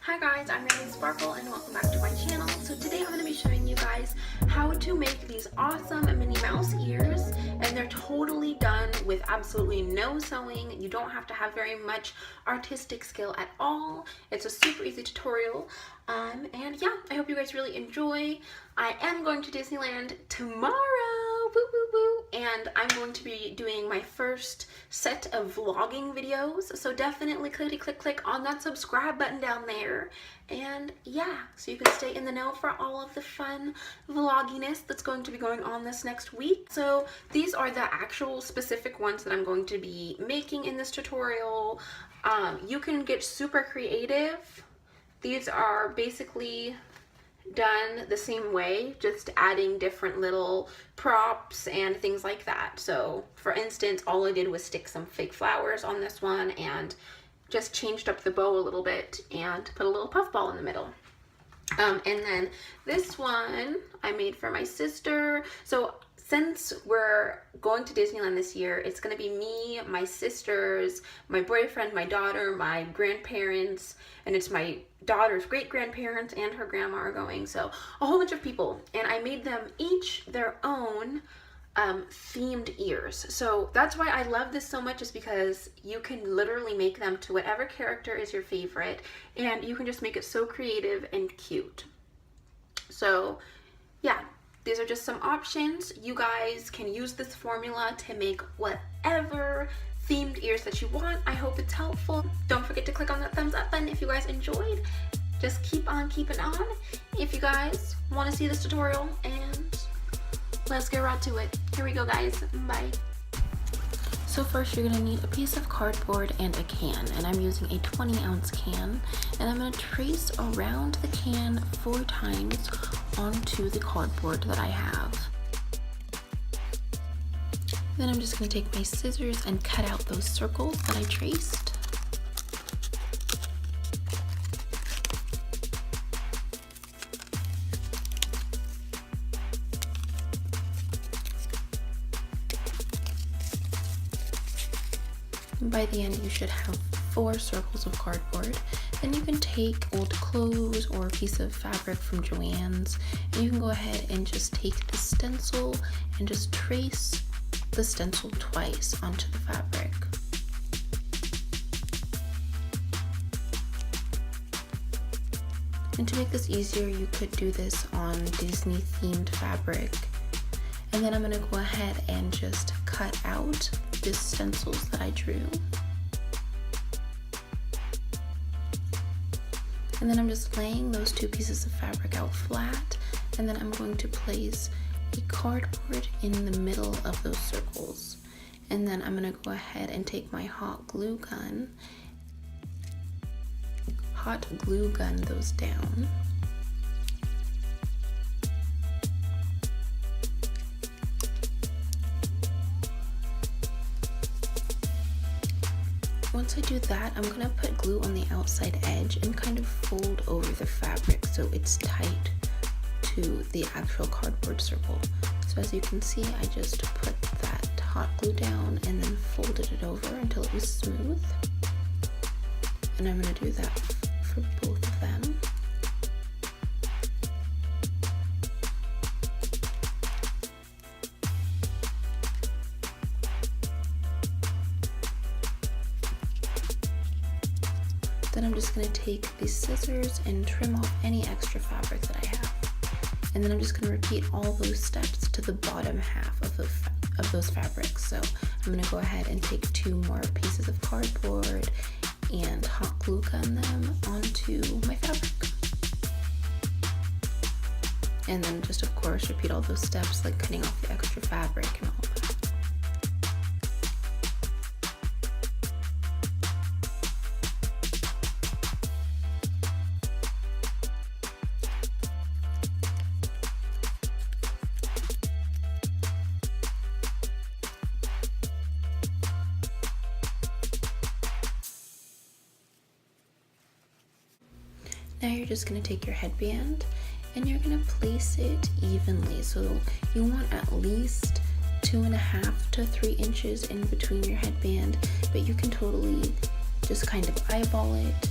Hi guys, I'm Minnie Sparkle and welcome back to my channel. So today I'm going to be showing you guys how to make these awesome Minnie Mouse ears, and they're totally done with absolutely no sewing. You don't have to have very much artistic skill at all. It's a super easy tutorial. And yeah, I hope you guys really enjoy. I am going to Disneyland tomorrow, woo woo woo, and I'm going to be doing my first set of vlogging videos, so definitely click on that subscribe button down there, and yeah, so you can stay in the know for all of the fun vlogginess that's going to be going on this next week. So these are the actual specific ones that I'm going to be making in this tutorial. You can get super creative. These are basically done the same way, just adding different little props and things like that. So for instance, all I did was stick some fake flowers on this one and just changed up the bow a little bit and put a little puffball in the middle. And then this one I made for my sister. So since we're going to Disneyland this year, it's gonna be me, my sisters, my boyfriend, my daughter, my grandparents, and it's my daughter's great-grandparents and her grandma are going, so a whole bunch of people. And I made them each their own themed ears. So that's why I love this so much, is because you can literally make them to whatever character is your favorite, and you can just make it so creative and cute. So yeah, these are just some options. You guys can use this formula to make whatever themed ears that you want. I hope it's helpful. Don't forget to click on that thumbs up button if you guys enjoyed. Just keep on keeping on if you guys want to see this tutorial, and let's get right to it. Here we go, guys. Bye. So first you're going to need a piece of cardboard and a can, and I'm using a 20-ounce can, and I'm going to trace around the can 4 times onto the cardboard that I have. Then I'm just going to take my scissors and cut out those circles that I traced. By the end you should have 4 circles of cardboard. Then you can take old clothes or a piece of fabric from Joann's, and you can go ahead and just take the stencil and just trace the stencil twice onto the fabric. And to make this easier, you could do this on Disney themed fabric. And then I'm going to go ahead and just cut out the stencils that I drew. And then I'm just laying those 2 pieces of fabric out flat, and then I'm going to place a cardboard in the middle of those circles. And then I'm going to go ahead and take my hot glue gun those down. Once I do that, I'm going to put glue on the outside edge and kind of fold over the fabric so it's tight to the actual cardboard circle. So as you can see, I just put that hot glue down and then folded it over until it was smooth. And I'm going to do that for both of them. Then I'm just going to take these scissors and trim off any extra fabric that I have. And then I'm just going to repeat all those steps to the bottom half of those fabrics. So I'm going to go ahead and take 2 more pieces of cardboard and hot glue gun them onto my fabric. And then just of course repeat all those steps, like cutting off the extra fabric and all of that. Now you're just going to take your headband and you're going to place it evenly. So you want at least 2.5 to 3 inches in between your headband, but you can totally just kind of eyeball it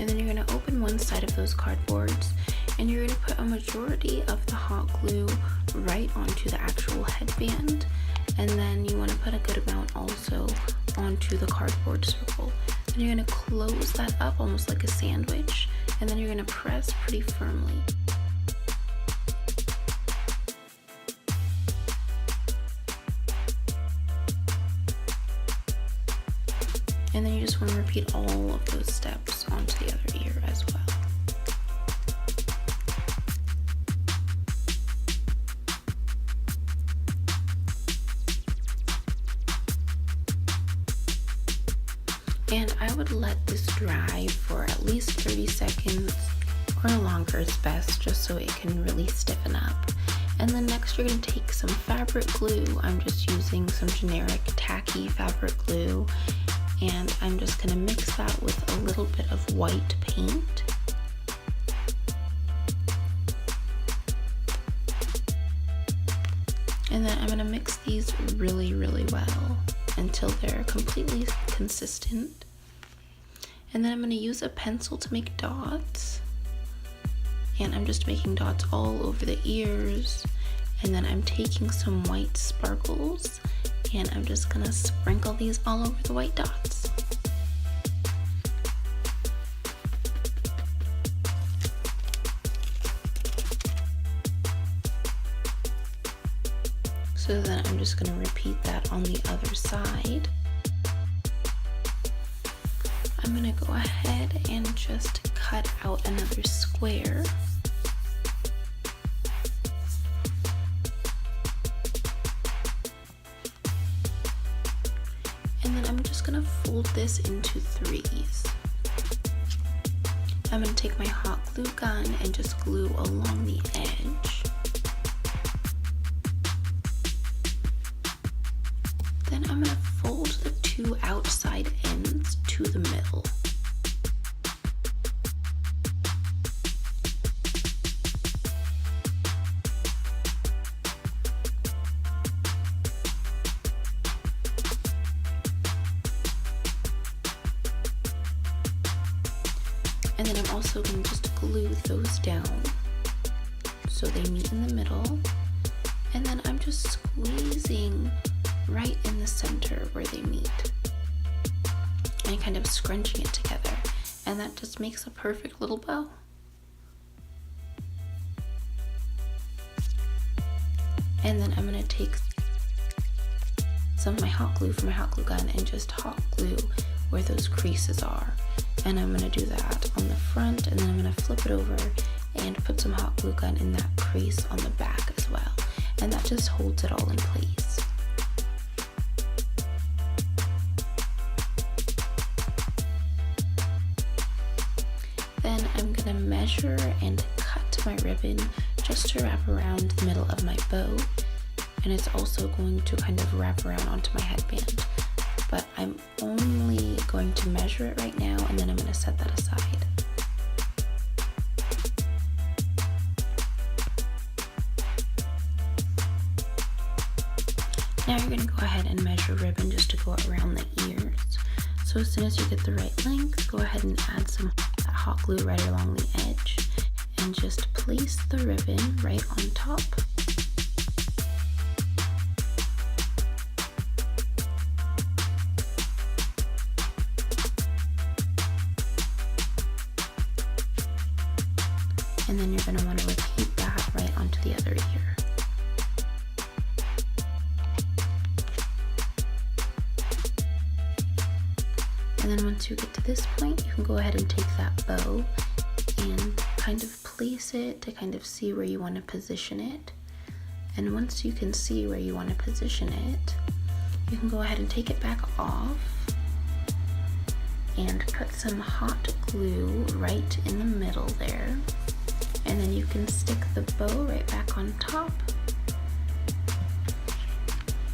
And then you're going to open one side of those cardboards, and you're going to put a majority of the hot glue right onto the actual headband, and then you want to put a good amount also onto the cardboard circle. And you're going to close that up almost like a sandwich, and then you're going to press pretty firmly. And then you just want to repeat all of those steps onto the other ear as well. And I would let this dry for at least 30 seconds or longer is best, just so it can really stiffen up. And then next you're going to take some fabric glue. I'm just using some generic tacky fabric glue, and I'm just going to mix that with a little bit of white paint. And then I'm going to mix these really well until they're completely consistent. And then I'm going to use a pencil to make dots. And I'm just making dots all over the ears. And then I'm taking some white sparkles, and I'm just going to sprinkle these all over the white dots. So then I'm just going to repeat that on the other side. I'm going to go ahead and just cut out another square. And then I'm just going to fold this into threes. I'm going to take my hot glue gun and just glue along the edge. Then I'm going to fold the two outside ends to the middle. And then I'm also going to just glue those down so they meet in the middle. And then I'm just squeezing right in the center where they meet and kind of scrunching it together, and that just makes a perfect little bow. And then I'm going to take some of my hot glue from my hot glue gun and just hot glue where those creases are, and I'm going to do that on the front, and then I'm going to flip it over and put some hot glue gun in that crease on the back as well, and that just holds it all in place. Then I'm going to measure and cut my ribbon just to wrap around the middle of my bow, and it's also going to kind of wrap around onto my headband. But I'm only going to measure it right now, and then I'm going to set that aside. Now you're going to go ahead and measure ribbon just to go around the ears. So as soon as you get the right length, go ahead and add some hot glue right along the edge, and just place the ribbon right on top. And then you're going to want to repeat that right onto the other ear. And then once you get to this point, you can go ahead and take that bow and kind of place it to kind of see where you want to position it. And once you can see where you want to position it, you can go ahead and take it back off and put some hot glue right in the middle there. And then you can stick the bow right back on top.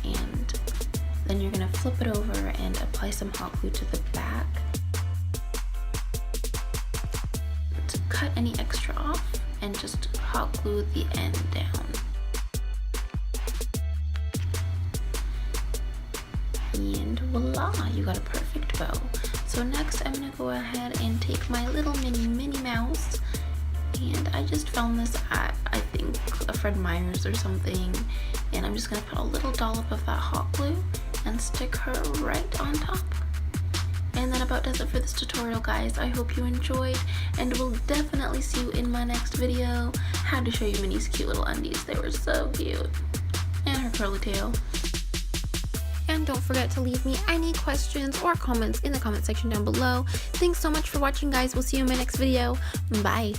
And then you're going to flip it over and apply some hot glue to the back to cut any extra off, and just hot glue the end down. And voila, you got a perfect bow. So next I'm gonna go ahead and take my little Minnie Mouse, and I just found this at, I think, a Fred Meyer's or something, and I'm just gonna put a little dollop of that hot glue and stick her right on top. And that about does it for this tutorial, guys. I hope you enjoyed, and we'll definitely see you in my next video. Had to show you Minnie's cute little undies. They were so cute. And her curly tail. And don't forget to leave me any questions or comments in the comment section down below. Thanks so much for watching, guys. We'll see you in my next video. Bye.